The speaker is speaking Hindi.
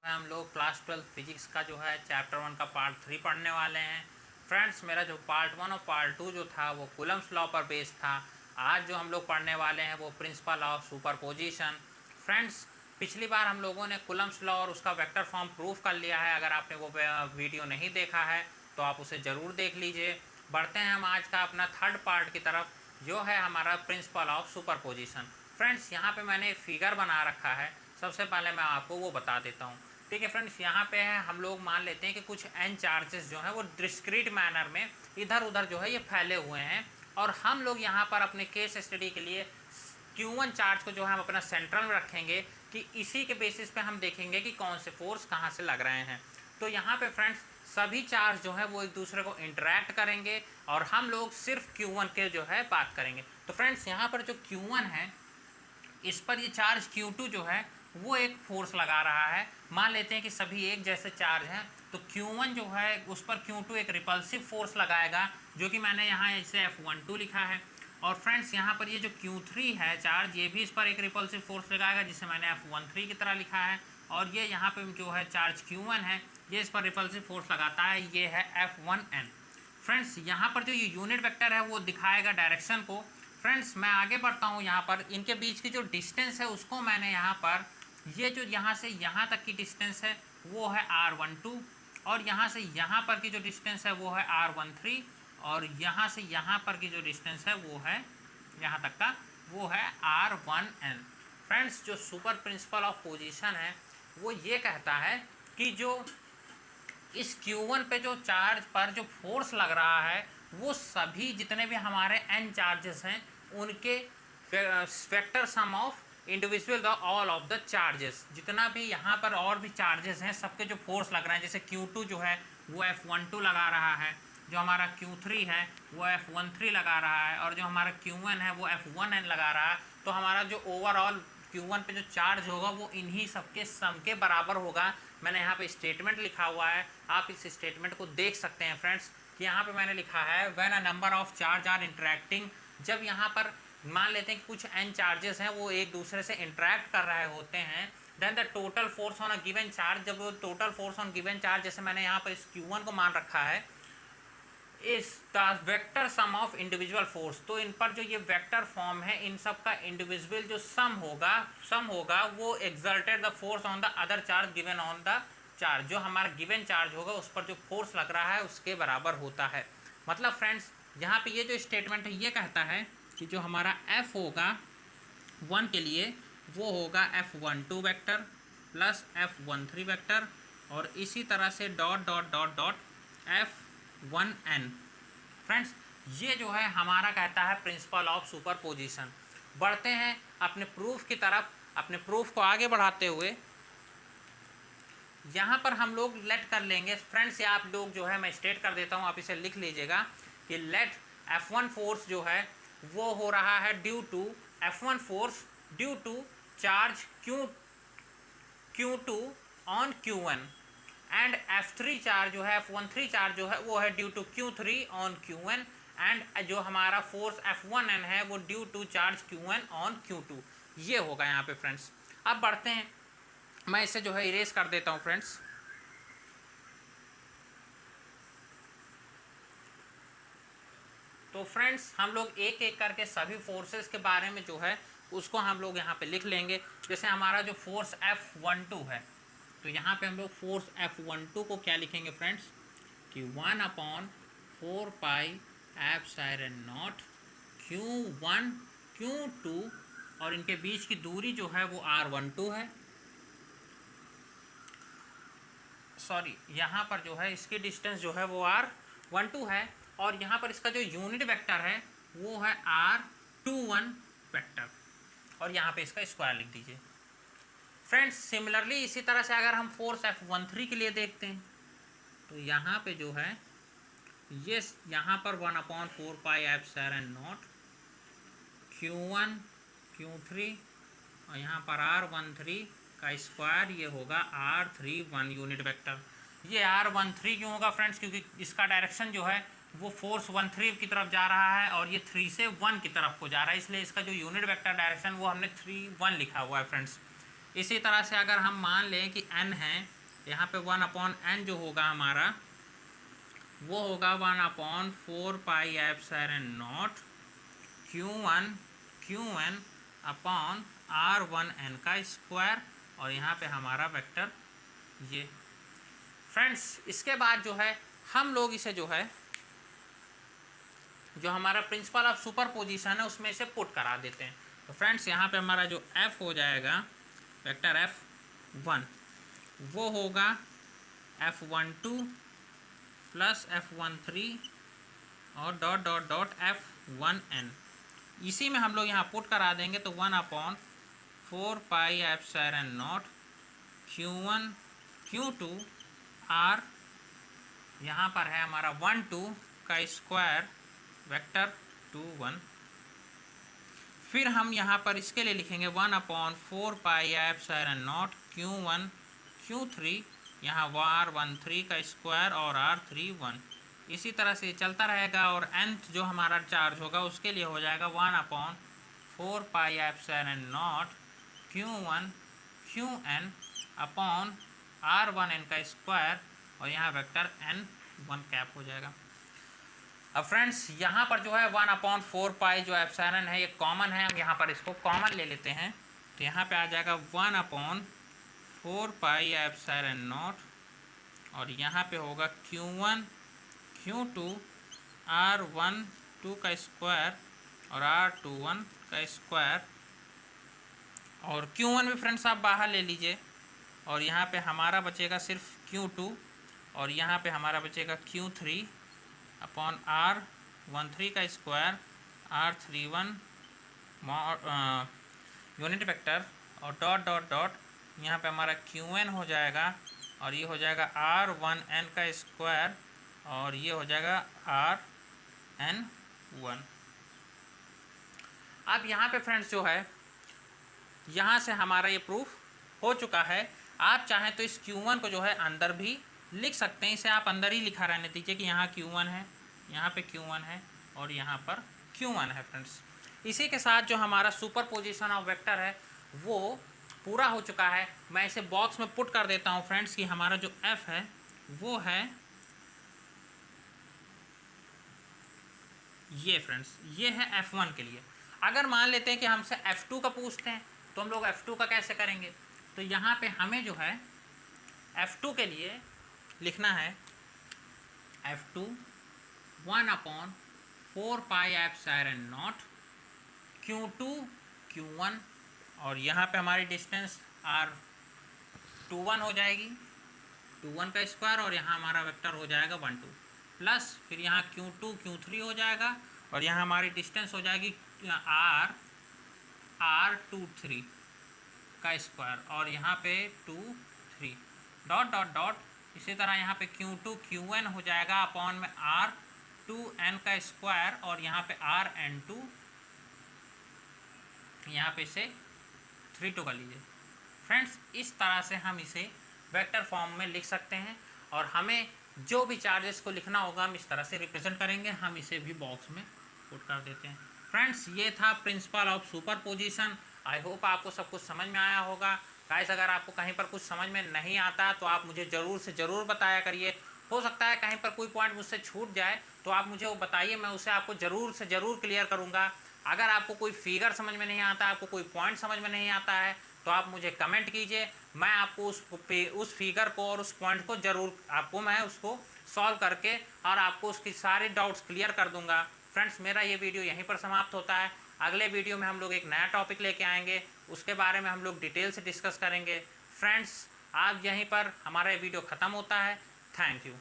हम लोग क्लास 12 फिजिक्स का जो है चैप्टर 1 का पार्ट 3 पढ़ने वाले हैं। फ्रेंड्स, मेरा जो पार्ट 1 और पार्ट 2 जो था वो कूलम्स लॉ पर बेस्ड था। आज जो हम लोग पढ़ने वाले हैं वो प्रिंसिपल ऑफ सुपरपोजिशन। फ्रेंड्स, पिछली बार हम लोगों ने कूलम्स लॉ और उसका वेक्टर फॉर्म प्रूफ कर लिया है। अगर आपने वो वीडियो नहीं देखा है तो आप उसे ज़रूर देख लीजिए। बढ़ते हैं हम आज का अपना थर्ड पार्ट की तरफ, जो है हमारा प्रिंसिपल ऑफ सुपरपोजिशन। फ्रेंड्स, यहाँ पे मैंने एक फिगर बना रखा है। सबसे पहले मैं आपको वो बता देता हूँ। ठीक है फ्रेंड्स, यहाँ पे है हम लोग मान लेते हैं कि कुछ n चार्जेस जो हैं वो डिस्क्रीट मैनर में इधर उधर जो है ये फैले हुए हैं, और हम लोग यहाँ पर अपने केस स्टडी के लिए Q1 चार्ज को जो है हम अपना सेंट्रल में रखेंगे कि इसी के बेसिस पे हम देखेंगे कि कौन से फोर्स कहाँ से लग रहे हैं। तो यहाँ पे फ्रेंड्स सभी चार्ज जो है वो एक दूसरे को इंटरेक्ट करेंगे और हम लोग सिर्फ Q1 के जो है बात करेंगे। तो फ्रेंड्स यहाँ पर जो Q1 है इस पर ये चार्ज Q2 जो है वो एक फोर्स लगा रहा है। मान लेते हैं कि सभी एक जैसे चार्ज हैं, तो Q1 जो है उस पर Q2 एक रिपल्सिव फोर्स लगाएगा, जो कि मैंने यहाँ इसे F12 लिखा है। और फ्रेंड्स यहाँ पर ये जो Q3 है चार्ज, ये भी इस पर एक रिपल्सिव फोर्स लगाएगा, जिसे मैंने F13 की तरह लिखा है। और ये यहाँ पे जो है चार्ज Q1 है, ये इस पर रिपल्सिव फोर्स लगाता है, ये है F1n। फ्रेंड्स यहाँ पर जो ये यूनिट वेक्टर है वो दिखाएगा डायरेक्शन को। फ्रेंड्स मैं आगे बढ़ता हूँ। यहाँ पर इनके बीच की जो डिस्टेंस है उसको मैंने यहाँ पर, ये जो यहाँ से यहाँ तक की डिस्टेंस है वो है R12, और यहाँ से यहाँ पर की जो डिस्टेंस है वो है R13, और यहाँ से यहाँ पर की जो डिस्टेंस है वो है यहाँ तक का वो है R1n। फ्रेंड्स, जो सुपर प्रिंसिपल ऑफ पोजीशन है वो ये कहता है कि जो इस Q1 पे जो चार्ज पर जो फोर्स लग रहा है वो सभी जितने भी हमारे n चार्जेस हैं उनके vector sum of individual the all of the charges, जितना भी यहाँ पर और भी चार्जेस हैं सबके जो फोर्स लग रहे हैं, जैसे Q2 जो है वो F12 लगा रहा है, जो हमारा Q3 है वो F13 लगा रहा है, और जो हमारा Q1 है वो F1n लगा रहा है। तो हमारा जो ओवरऑल Q1 पे जो चार्ज होगा वो इन्हीं सबके सम के बराबर होगा। मैंने यहाँ पे स्टेटमेंट लिखा हुआ है, आप इस स्टेटमेंट को देख सकते हैं फ्रेंड्स, कि यहाँ पे मैंने लिखा है when a number of charge are interacting. जब यहाँ पर मान लेते हैं कि कुछ n चार्जेस हैं वो एक दूसरे से इंटरेक्ट कर रहे होते हैं, then the total force on a given charge, जब वो total force on given charge, जैसे मैंने यहाँ पर इस Q1 को मान रखा है, इस the vector sum of individual force, तो इन पर जो ये वेक्टर फॉर्म है इन सब का इंडिविजुअल जो सम होगा वो exerted the force on the other charge given on the charge, जो हमारा गिवन चार्ज होगा उस पर जो फोर्स लग रहा है उसके बराबर होता है। मतलब फ्रेंड्स यहाँ पे ये जो स्टेटमेंट है ये कहता है कि जो हमारा F होगा 1 के लिए वो होगा F12 vector plus F13 vector, और इसी तरह से dot dot dot dot F1n। Friends ये जो है हमारा कहता है प्रिंसिपल ऑफ सुपरपोजिशन। बढ़ते हैं अपने प्रूफ की तरफ। अपने प्रूफ को आगे बढ़ाते हुए यहाँ पर हम लोग लेट कर लेंगे फ्रेंड्स, ये आप लोग जो है मैं स्टेट कर देता हूँ, आप इसे लिख लीजिएगा कि लेट F1 फोर्स जो है वो हो रहा है due to F1 force due to charge Q2 on Q1, and F3 charge जो है F13 चार्ज जो है वो है due to Q3 on Q1, and जो हमारा फोर्स F1n है वो due to charge Q1 on Q2। ये होगा यहाँ पे फ्रेंड्स। अब बढ़ते हैं, मैं इसे जो है इरेज कर देता हूँ फ्रेंड्स। तो फ्रेंड्स हम लोग एक एक करके सभी फोर्सेस के बारे में जो है उसको हम लोग यहाँ पे लिख लेंगे। जैसे हमारा जो फोर्स F12 है, तो यहाँ पे हम लोग फोर्स F12 को क्या लिखेंगे फ्रेंड्स कि 1/4 pi epsilon not Q1 Q2, और इनके बीच की दूरी जो है वो R12 है। सॉरी, यहाँ पर जो है इसकी डिस्टेंस जो है वो R12 है, और यहाँ पर इसका जो यूनिट वेक्टर है वो है R21 वेक्टर, और यहाँ पे इसका स्क्वायर लिख दीजिए। फ्रेंड्स सिमिलरली इसी तरह से अगर हम फोर्स F13 के लिए देखते हैं, तो यहाँ पे जो है ये यहाँ पर 1/4 pi epsilon not Q1 Q3, और यहाँ पर R13 का स्क्वायर ये होगा R31 यूनिट वेक्टर। ये R13 क्यों होगा फ्रेंड्स, क्योंकि इसका डायरेक्शन जो है वो फोर्स 13 की तरफ जा रहा है और ये 3 से 1 की तरफ को जा रहा है, इसलिए इसका जो यूनिट वेक्टर डायरेक्शन वो हमने 3 1 लिखा हुआ है फ्रेंड्स। इसी तरह से अगर हम मान लें कि n है, यहाँ पे 1/n जो होगा हमारा वो होगा 1/4 pi epsilon not Q1 upon R1n का स्क्वायर, और यहाँ पे हमारा वेक्टर ये। फ्रेंड्स इसके बाद जो है हम लोग इसे जो है जो हमारा प्रिंसिपल ऑफ सुपरपोजिशन है उसमें से पुट करा देते हैं। तो फ्रेंड्स यहाँ पे हमारा जो f हो जाएगा वेक्टर F1 वो होगा F12 प्लस F13 और डॉट डॉट डॉट F1n। इसी में हम लोग यहाँ पुट करा देंगे तो 1/4 pi epsilon not Q1 Q2 R यहाँ पर है हमारा 1 2 का स्क्वायर वेक्टर 2 1। फिर हम यहाँ पर इसके लिए लिखेंगे 1/4 pi epsilon not Q1 Q3 यहाँ R13 का स्क्वायर और R31। इसी तरह से चलता रहेगा और nth जो हमारा चार्ज होगा उसके लिए हो जाएगा 1/4 pi epsilon not Q1 Qn upon R1n का स्क्वायर और यहाँ वेक्टर n1 कैप हो जाएगा। अब फ्रेंड्स यहाँ पर जो है 1/4 पाई जो एप्सिलॉन है ये कॉमन है, हम यहाँ पर इसको कॉमन ले लेते हैं। तो यहाँ पे आ जाएगा 1/4 पाई एप्सिलॉन नॉट और यहाँ पे होगा Q1 Q2 R12 का स्क्वायर और R21 का स्क्वायर, और Q1 भी फ्रेंड्स आप बाहर ले लीजिए और यहाँ पे हमारा बचेगा सिर्फ Q2 और यहाँ पे हमारा बचेगा Q3 अपॉन R13 का स्क्वायर R31 यूनिट वेक्टर और डॉट डॉट डॉट यहाँ पे हमारा Qn हो जाएगा और ये हो जाएगा R1n का स्क्वायर और ये हो जाएगा Rn1। अब यहाँ पे फ्रेंड्स जो है यहाँ से हमारा ये प्रूफ हो चुका है। आप चाहें तो इस Q1 को जो है अंदर भी लिख सकते हैं, इसे आप अंदर ही लिखा रहने दीजिए कि यहाँ Q1 है, यहाँ पे Q1 है और यहाँ पर Q1 है। फ्रेंड्स इसी के साथ जो हमारा सुपरपोजिशन ऑफ वेक्टर है वो पूरा हो चुका है। मैं इसे बॉक्स में पुट कर देता हूँ फ्रेंड्स कि हमारा जो F है वो है ये। फ्रेंड्स ये है F1 के लिए। अगर मान लेते हैं कि हमसे F2 का पूछते हैं तो हम लोग F2 का कैसे करेंगे, तो यहाँ पे हमें जो है F2 के लिए लिखना है F2 1/4 pi epsilon not Q2 Q1 और यहाँ पे हमारी डिस्टेंस R21 हो जाएगी 21 का स्क्वायर और यहाँ हमारा वेक्टर हो जाएगा 1 2 प्लस फिर यहाँ Q2 Q3 हो जाएगा और यहाँ हमारी डिस्टेंस हो जाएगी R23 का स्क्वायर और यहाँ पे 2 3 डॉट डॉट डॉट। इसी तरह यहाँ पे Q2 Qn हो जाएगा अपॉन में R2n का स्क्वायर और यहाँ पे Rn2 यहाँ पे से 3 2 कर लीजिए। फ्रेंड्स इस तरह से हम इसे वेक्टर फॉर्म में लिख सकते हैं और हमें जो भी चार्जेस को लिखना होगा हम इस तरह से रिप्रेजेंट करेंगे। हम इसे भी बॉक्स में पुट कर देते हैं। फ्रेंड्स ये था principle of superposition. I hope आपको सब कुछ समझ में आया होगा। गाइस अगर आपको कहीं पर कुछ समझ में नहीं आता तो आप मुझे ज़रूर से ज़रूर बताया करिए। हो सकता है कहीं पर कोई पॉइंट मुझसे छूट जाए तो आप मुझे वो बताइए, मैं उसे आपको ज़रूर से ज़रूर क्लियर करूँगा। अगर आपको कोई फिगर समझ में नहीं आता, आपको कोई पॉइंट समझ में नहीं आता है तो आप मुझे कमेंट कीजिए, मैं आपको उस फिगर को और उस पॉइंट को ज़रूर आपको मैं उसको सॉल्व करके और आपको उसकी सारे डाउट्स क्लियर कर दूंगा। फ्रेंड्स मेरा ये वीडियो यहीं पर समाप्त होता है। अगले वीडियो में हम लोग एक नया टॉपिक लेके आएंगे, उसके बारे में हम लोग डिटेल से डिस्कस करेंगे। फ्रेंड्स आज यहीं पर हमारा वीडियो ख़त्म होता है। Thank you.